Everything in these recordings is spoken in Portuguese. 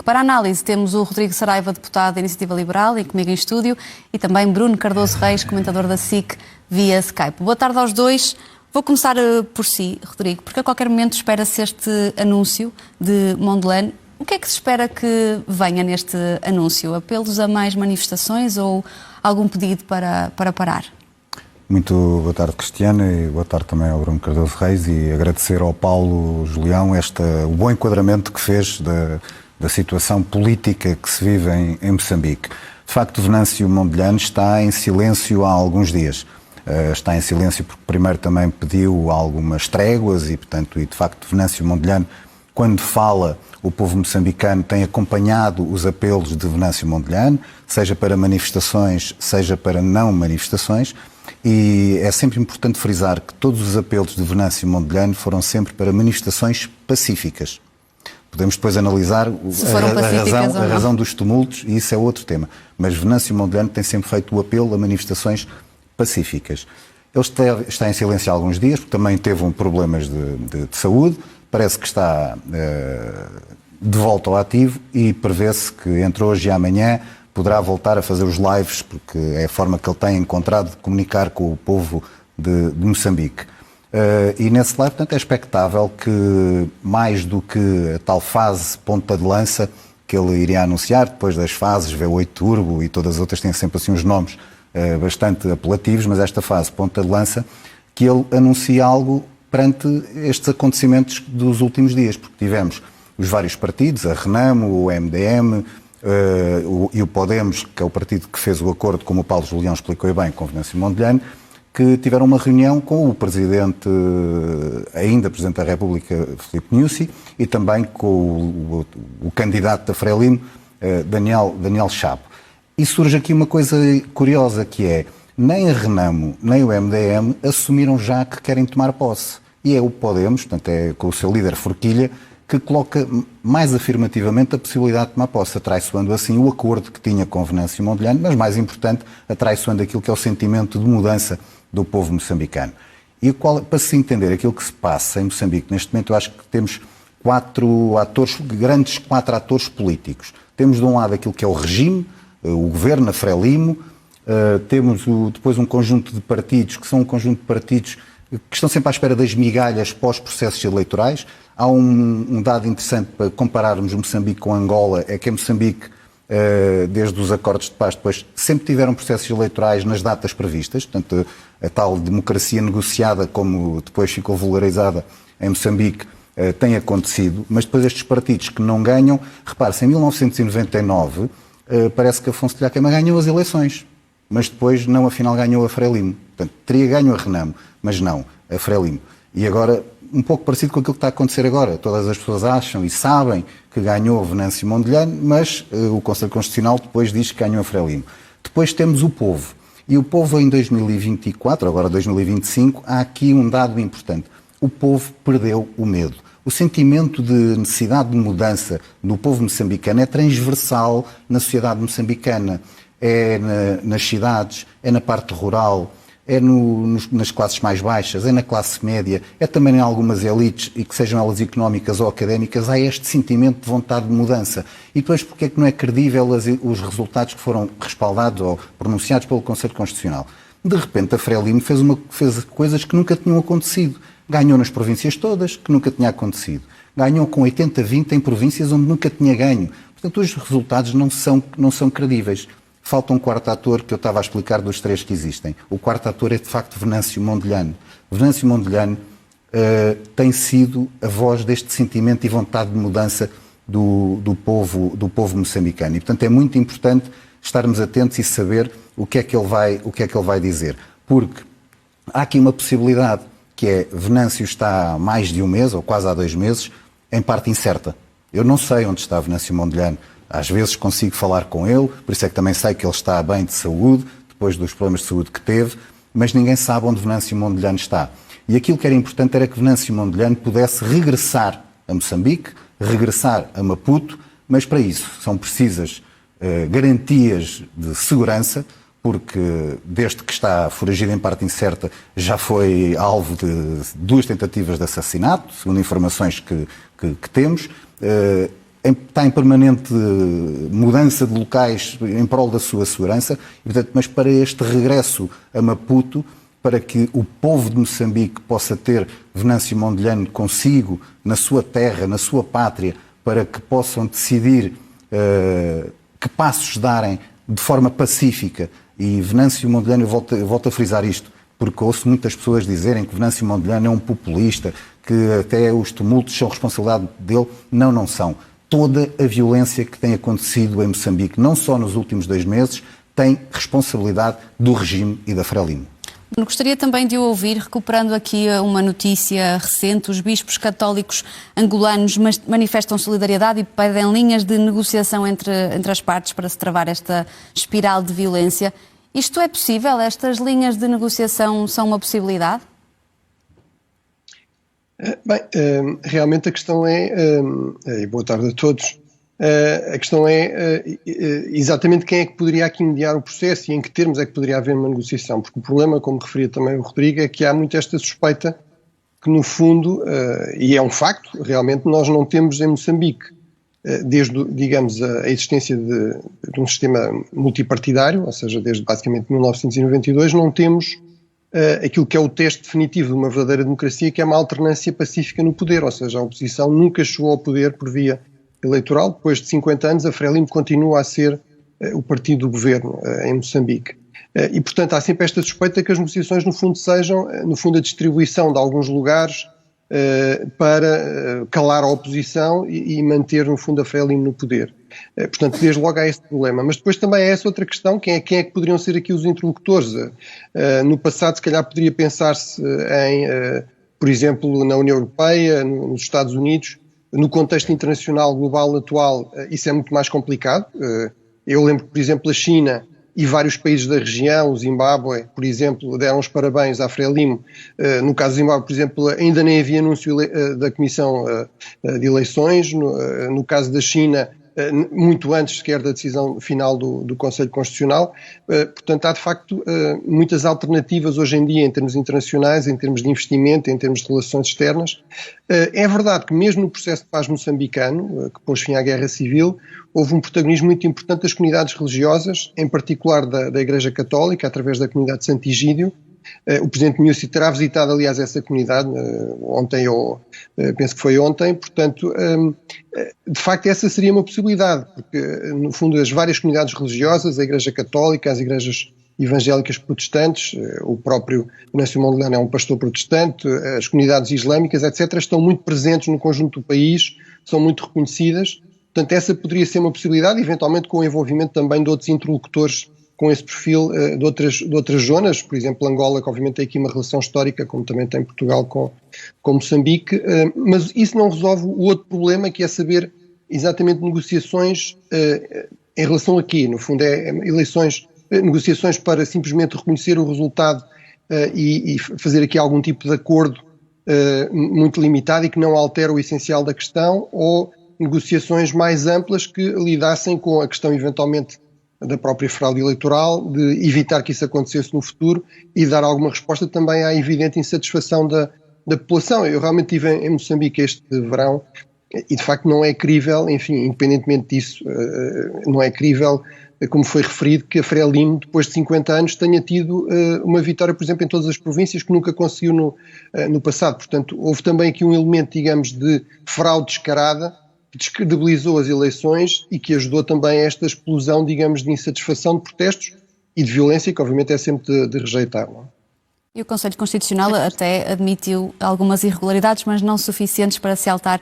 Para a análise temos o Rodrigo Saraiva, deputado da Iniciativa Liberal, e comigo em estúdio, e também Bruno Cardoso Reis, comentador da SIC, via Skype. Boa tarde aos dois. Vou começar por si, Rodrigo, porque a qualquer momento espera-se este anúncio de Mondlane. O que é que se espera que venha neste anúncio? Apelos a mais manifestações ou algum pedido para parar? Muito boa tarde, Cristiana, e boa tarde também ao Bruno Cardoso Reis, e agradecer ao Paulo Julião o bom enquadramento que fez da situação política que se vive em Moçambique. De facto, Venâncio Mondlane está em silêncio há alguns dias. Está em silêncio porque primeiro também pediu algumas tréguas e, portanto, de facto, Venâncio Mondlane, quando fala, o povo moçambicano tem acompanhado os apelos de Venâncio Mondlane, seja para manifestações, seja para não manifestações, e é sempre importante frisar que todos os apelos de Venâncio Mondlane foram sempre para manifestações pacíficas. Podemos depois analisar a razão dos tumultos, e isso é outro tema. Mas Venâncio Mondlane tem sempre feito o apelo a manifestações pacíficas. Ele está em silêncio há alguns dias, porque também teve problemas de saúde, parece que está de volta ao ativo e prevê-se que entre hoje e amanhã poderá voltar a fazer os lives, porque é a forma que ele tem encontrado de comunicar com o povo de Moçambique. E nesse live, portanto, é expectável que, mais do que a tal fase ponta de lança que ele iria anunciar, depois das fases V8 Turbo e todas as outras têm sempre assim uns nomes bastante apelativos, mas esta fase ponta de lança, que ele anuncie algo perante estes acontecimentos dos últimos dias, porque tivemos os vários partidos, a Renamo, o MDM e o Podemos, que é o partido que fez o acordo, como o Paulo Julião explicou bem, com Venâncio Mondlane, que tiveram uma reunião com o Presidente, ainda Presidente da República, Filipe Nyusi, e também com o candidato da Frelimo, Daniel Chapo. E surge aqui uma coisa curiosa, que é, nem a Renamo, nem o MDM assumiram já que querem tomar posse. E é o Podemos, portanto é com o seu líder Forquilha, que coloca mais afirmativamente a possibilidade de tomar posse, atraiçoando assim o acordo que tinha com Venâncio Mondlane, mas mais importante, atraiçoando aquilo que é o sentimento de mudança do povo moçambicano. E para se entender aquilo que se passa em Moçambique neste momento, eu acho que temos quatro atores políticos. Temos de um lado aquilo que é o regime, o governo, a Frelimo, temos depois um conjunto de partidos, que são um conjunto de partidos que estão sempre à espera das migalhas pós-processos eleitorais. Há um dado interessante para compararmos Moçambique com Angola, é que em Moçambique, desde os acordos de paz, depois sempre tiveram processos eleitorais nas datas previstas, portanto, a tal democracia negociada, como depois ficou vulgarizada em Moçambique, tem acontecido, mas depois estes partidos que não ganham, repare-se, em 1999, parece que Afonso Dhlakama ganhou as eleições, mas depois não, afinal ganhou a Frelimo. Portanto, teria ganho a Renamo, mas não, a Frelimo. E agora, um pouco parecido com aquilo que está a acontecer agora. Todas as pessoas acham e sabem que ganhou Venâncio Mondlane, mas o Conselho Constitucional depois diz que ganhou a Frelimo. Depois temos o povo. E o povo em 2024, agora 2025, há aqui um dado importante. O povo perdeu o medo. O sentimento de necessidade de mudança do povo moçambicano é transversal na sociedade moçambicana. É nas cidades, é na parte rural, é nas classes mais baixas, é na classe média, é também em algumas elites, e que sejam elas económicas ou académicas, há este sentimento de vontade de mudança. E depois, porque é que não é credível os resultados que foram respaldados ou pronunciados pelo Conselho Constitucional? De repente, a Frelimo fez coisas que nunca tinham acontecido. Ganhou nas províncias todas, que nunca tinha acontecido. Ganhou com 80-20 em províncias onde nunca tinha ganho. Portanto, os resultados não são credíveis. Falta um quarto ator que eu estava a explicar dos três que existem. O quarto ator é, de facto, Venâncio Mondlane. Venâncio Mondlane tem sido a voz deste sentimento e vontade de mudança do povo moçambicano. E, portanto, é muito importante estarmos atentos e saber o que é que ele vai dizer. Porque há aqui uma possibilidade, que é Venâncio está há mais de um mês, ou quase há 2 meses, em parte incerta. Eu não sei onde está Venâncio Mondlane. Às vezes consigo falar com ele, por isso é que também sei que ele está bem de saúde, depois dos problemas de saúde que teve, mas ninguém sabe onde Venâncio Mondlane está. E aquilo que era importante era que Venâncio Mondlane pudesse regressar a Moçambique, regressar a Maputo, mas para isso são precisas garantias de segurança, porque desde que está foragido em parte incerta já foi alvo de 2 tentativas de assassinato, segundo informações que temos. está em permanente mudança de locais em prol da sua segurança, e, portanto, mas para este regresso a Maputo, para que o povo de Moçambique possa ter Venâncio Mondlane consigo, na sua terra, na sua pátria, para que possam decidir que passos darem de forma pacífica. E Venâncio Mondlane, eu volto a frisar isto, porque ouço muitas pessoas dizerem que Venâncio Mondlane é um populista, que até os tumultos são responsabilidade dele. Não, não são. Toda a violência que tem acontecido em Moçambique, não só nos últimos 2 meses, tem responsabilidade do regime e da Frelimo. Gostaria também de ouvir, recuperando aqui uma notícia recente, os bispos católicos angolanos manifestam solidariedade e pedem linhas de negociação entre as partes para se travar esta espiral de violência. Isto é possível? Estas linhas de negociação são uma possibilidade? Bem, realmente a questão e boa tarde a todos, a questão é exatamente quem é que poderia aqui mediar o processo e em que termos é que poderia haver uma negociação, porque o problema, como referia também o Rodrigo, é que há muito esta suspeita que no fundo, e é um facto, realmente nós não temos em Moçambique, desde, digamos, a existência de um sistema multipartidário, ou seja, desde basicamente 1992, não temos aquilo que é o teste definitivo de uma verdadeira democracia, que é uma alternância pacífica no poder, ou seja, a oposição nunca chegou ao poder por via eleitoral. Depois de 50 anos, a Frelimo continua a ser o partido do governo em Moçambique. E, portanto, há sempre esta suspeita que as negociações, no fundo, sejam, no fundo, a distribuição de alguns lugares para calar a oposição e manter, no fundo, a Frelimo no poder. Portanto, desde logo há esse problema. Mas depois também há essa outra questão, quem é que poderiam ser aqui os interlocutores? No passado, se calhar, poderia pensar-se em, por exemplo, na União Europeia, nos Estados Unidos. No contexto internacional global atual, isso é muito mais complicado. Eu lembro que, por exemplo, a China e vários países da região, o Zimbábue, por exemplo, deram os parabéns à Frelimo. No caso do Zimbábue, por exemplo, ainda nem havia anúncio da Comissão de Eleições. No caso da China, muito antes sequer da decisão final do Conselho Constitucional. Portanto, há de facto muitas alternativas hoje em dia em termos internacionais, em termos de investimento, em termos de relações externas. É verdade que mesmo no processo de paz moçambicano, que pôs fim à guerra civil, houve um protagonismo muito importante das comunidades religiosas, em particular da Igreja Católica, através da comunidade de Santo Egídio. O Presidente Nyusi terá visitado, aliás, essa comunidade ontem, ou penso que foi ontem. Portanto, de facto, essa seria uma possibilidade, porque, no fundo, as várias comunidades religiosas, a Igreja Católica, as igrejas evangélicas protestantes, o próprio Venâncio Mondlane é um pastor protestante, as comunidades islâmicas, etc., estão muito presentes no conjunto do país, são muito reconhecidas. Portanto, essa poderia ser uma possibilidade, eventualmente com o envolvimento também de outros interlocutores com esse perfil de outras zonas, por exemplo, Angola, que obviamente tem aqui uma relação histórica, como também tem Portugal com Moçambique, mas isso não resolve o outro problema, que é saber exatamente negociações em relação a quê? No fundo, negociações para simplesmente reconhecer o resultado e fazer aqui algum tipo de acordo muito limitado e que não altera o essencial da questão, ou negociações mais amplas que lidassem com a questão eventualmente da própria fraude eleitoral, de evitar que isso acontecesse no futuro e dar alguma resposta também à evidente insatisfação da população. Eu realmente estive em Moçambique este verão e de facto não é crível, enfim, independentemente disso, não é crível, como foi referido, que a Frelimo, depois de 50 anos, tenha tido uma vitória, por exemplo, em todas as províncias, que nunca conseguiu no passado. Portanto, houve também aqui um elemento, digamos, de fraude descarada, que descredibilizou as eleições e que ajudou também a esta explosão, digamos, de insatisfação, de protestos e de violência, que obviamente é sempre de rejeitar. Não é? E o Conselho Constitucional até admitiu algumas irregularidades, mas não suficientes para se alterar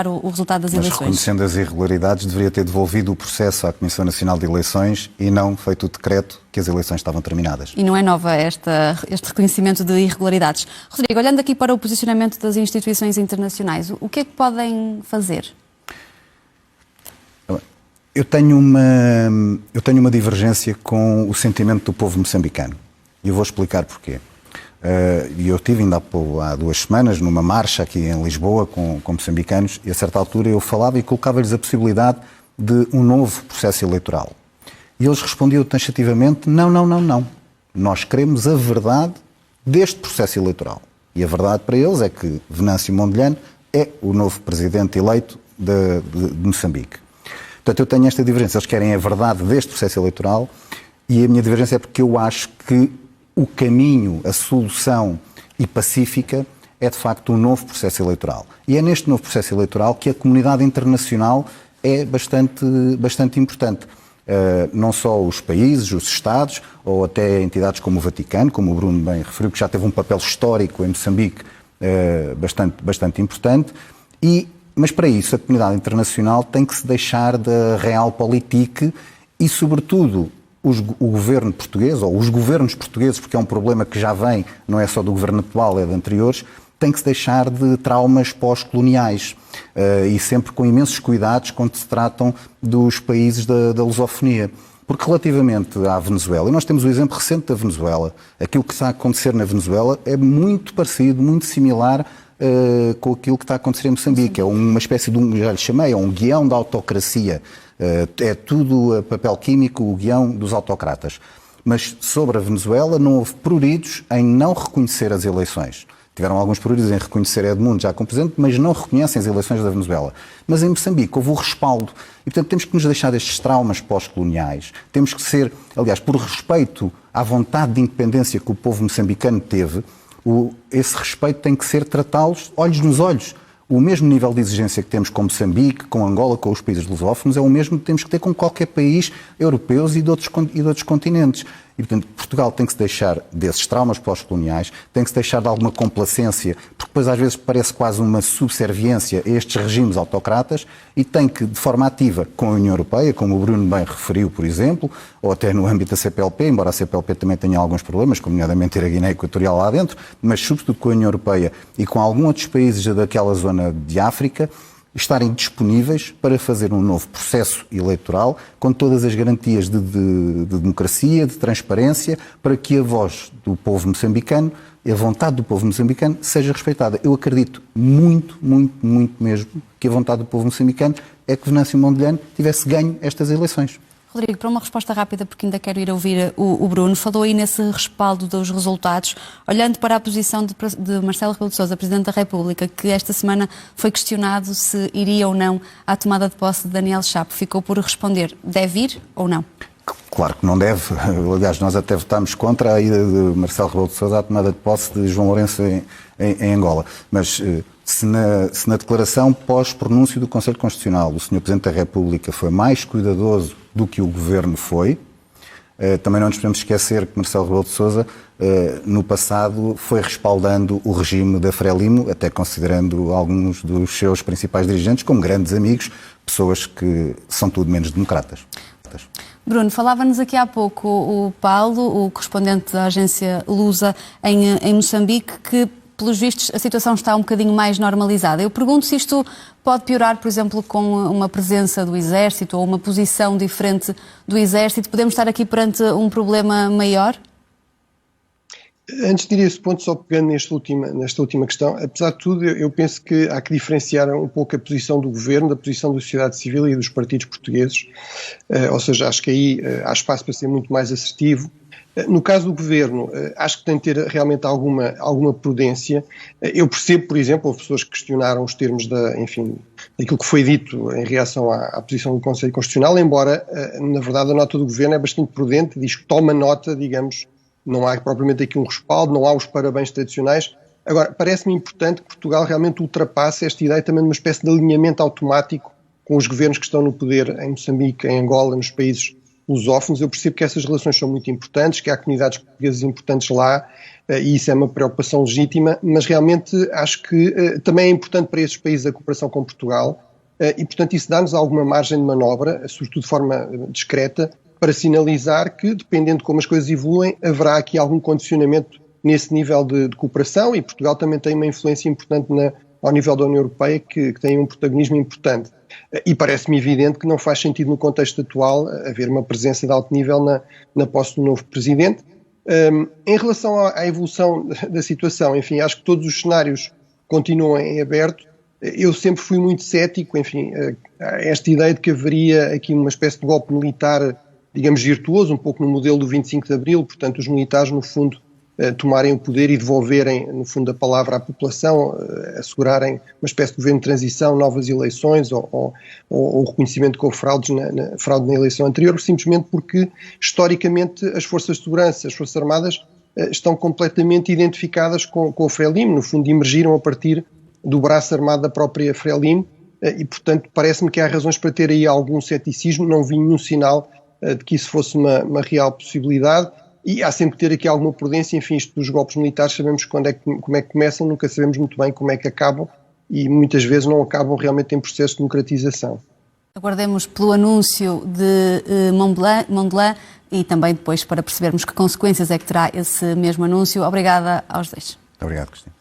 o resultado das eleições. Mas reconhecendo as irregularidades, deveria ter devolvido o processo à Comissão Nacional de Eleições e não feito o decreto que as eleições estavam terminadas. E não é nova este reconhecimento de irregularidades. Rodrigo, olhando aqui para o posicionamento das instituições internacionais, o que é que podem fazer? Eu tenho uma divergência com o sentimento do povo moçambicano. E eu vou explicar porquê. Eu estive ainda há 2 semanas numa marcha aqui em Lisboa com moçambicanos e a certa altura eu falava e colocava-lhes a possibilidade de um novo processo eleitoral. E eles respondiam taxativamente, não. Nós queremos a verdade deste processo eleitoral. E a verdade para eles é que Venâncio Mondlane é o novo presidente eleito de Moçambique. Portanto, eu tenho esta divergência. Eles querem a verdade deste processo eleitoral e a minha divergência é porque eu acho que o caminho, a solução e pacífica é, de facto, um novo processo eleitoral. E é neste novo processo eleitoral que a comunidade internacional é bastante importante. Não só os países, os Estados, ou até entidades como o Vaticano, como o Bruno bem referiu, que já teve um papel histórico em Moçambique bastante importante. Mas para isso a comunidade internacional tem que se deixar da realpolitik e, sobretudo, o governo português, ou os governos portugueses, porque é um problema que já vem, não é só do governo atual, é de anteriores, tem que se deixar de traumas pós-coloniais e sempre com imensos cuidados quando se tratam dos países da lusofonia. Porque relativamente à Venezuela, e nós temos o exemplo recente da Venezuela, aquilo que está a acontecer na Venezuela é muito parecido, muito similar com aquilo que está a acontecer em Moçambique. É uma espécie de já lhe chamei, é um guião da autocracia. É tudo papel químico, o guião dos autocratas. Mas sobre a Venezuela não houve pruridos em não reconhecer as eleições. Tiveram alguns pruridos em reconhecer Edmundo já como presidente, mas não reconhecem as eleições da Venezuela. Mas em Moçambique houve o respaldo. E, portanto, temos que nos deixar destes traumas pós-coloniais. Temos que ser, aliás, por respeito à vontade de independência que o povo moçambicano teve, esse respeito tem que ser tratá-los olhos nos olhos. O mesmo nível de exigência que temos com Moçambique, com Angola, com os países lusófonos, é o mesmo que temos que ter com qualquer país europeu e de outros continentes. E, portanto, Portugal tem que se deixar desses traumas pós-coloniais, tem que se deixar de alguma complacência, porque depois às vezes parece quase uma subserviência a estes regimes autocratas, e tem que, de forma ativa, com a União Europeia, como o Bruno bem referiu, por exemplo, ou até no âmbito da CPLP, embora a CPLP também tenha alguns problemas, como nomeadamente ter a Guiné Equatorial lá dentro, mas sobretudo com a União Europeia e com alguns outros países daquela zona de África, estarem disponíveis para fazer um novo processo eleitoral com todas as garantias de democracia, de transparência, para que a voz do povo moçambicano, a vontade do povo moçambicano, seja respeitada. Eu acredito muito mesmo que a vontade do povo moçambicano é que Venâncio Mondlane tivesse ganho estas eleições. Rodrigo, para uma resposta rápida, porque ainda quero ir ouvir o Bruno, falou aí nesse respaldo dos resultados, olhando para a posição de Marcelo Rebelo de Sousa, Presidente da República, que esta semana foi questionado se iria ou não à tomada de posse de Daniel Chapo. Ficou por responder, deve ir ou não? Claro que não deve. Aliás, nós até votámos contra a ida de Marcelo Rebelo de Sousa à tomada de posse de João Lourenço em Angola. Mas se na declaração pós-pronúncio do Conselho Constitucional o Sr. Presidente da República foi mais cuidadoso do que o Governo foi, também não nos podemos esquecer que Marcelo Rebelo de Sousa, no passado, foi respaldando o regime da Frelimo, até considerando alguns dos seus principais dirigentes como grandes amigos, pessoas que são tudo menos democratas. Bruno, falava-nos aqui há pouco o Paulo, o correspondente da agência Lusa em Moçambique, que, pelos vistos, a situação está um bocadinho mais normalizada. Eu pergunto se isto pode piorar, por exemplo, com uma presença do Exército ou uma posição diferente do Exército. Podemos estar aqui perante um problema maior? Antes de ir a esse ponto, só pegando nesta última questão, apesar de tudo, eu penso que há que diferenciar um pouco a posição do Governo da posição da sociedade civil e dos partidos portugueses, ou seja, acho que aí há espaço para ser muito mais assertivo. No caso do Governo, acho que tem de ter realmente alguma prudência. Eu percebo, por exemplo, houve pessoas que questionaram os termos daquilo que foi dito em reação à posição do Conselho Constitucional, embora, na verdade, a nota do Governo é bastante prudente, diz que toma nota, digamos, não há propriamente aqui um respaldo, não há os parabéns tradicionais. Agora, parece-me importante que Portugal realmente ultrapasse esta ideia também de uma espécie de alinhamento automático com os governos que estão no poder em Moçambique, em Angola, nos países lusófonos. Eu percebo que essas relações são muito importantes, que há comunidades portuguesas importantes lá, e isso é uma preocupação legítima, mas realmente acho que também é importante para esses países a cooperação com Portugal, e portanto isso dá-nos alguma margem de manobra, sobretudo de forma discreta, para sinalizar que, dependendo de como as coisas evoluem, haverá aqui algum condicionamento nesse nível de cooperação, e Portugal também tem uma influência importante ao nível da União Europeia, que tem um protagonismo importante. E parece-me evidente que não faz sentido no contexto atual haver uma presença de alto nível na posse do novo Presidente. Em relação à evolução da situação, enfim, acho que todos os cenários continuam em aberto. Eu sempre fui muito cético, enfim, esta ideia de que haveria aqui uma espécie de golpe militar, digamos, virtuoso, um pouco no modelo do 25 de Abril, portanto os militares, no fundo, tomarem o poder e devolverem, no fundo, a palavra à população, assegurarem uma espécie de governo de transição, novas eleições ou o reconhecimento que houve fraude na eleição anterior, simplesmente porque, historicamente, as forças de segurança, as Forças Armadas, estão completamente identificadas com o Frelimo, no fundo emergiram a partir do braço armado da própria Frelimo e, portanto, parece-me que há razões para ter aí algum ceticismo, não vi nenhum sinal de que isso fosse uma real possibilidade. E há sempre que ter aqui alguma prudência, enfim, isto dos golpes militares, sabemos como é que começam, nunca sabemos muito bem como é que acabam e muitas vezes não acabam realmente em processo de democratização. Aguardemos pelo anúncio de Mondlane e também depois para percebermos que consequências é que terá esse mesmo anúncio. Obrigada aos dois. Muito obrigado, Cristina.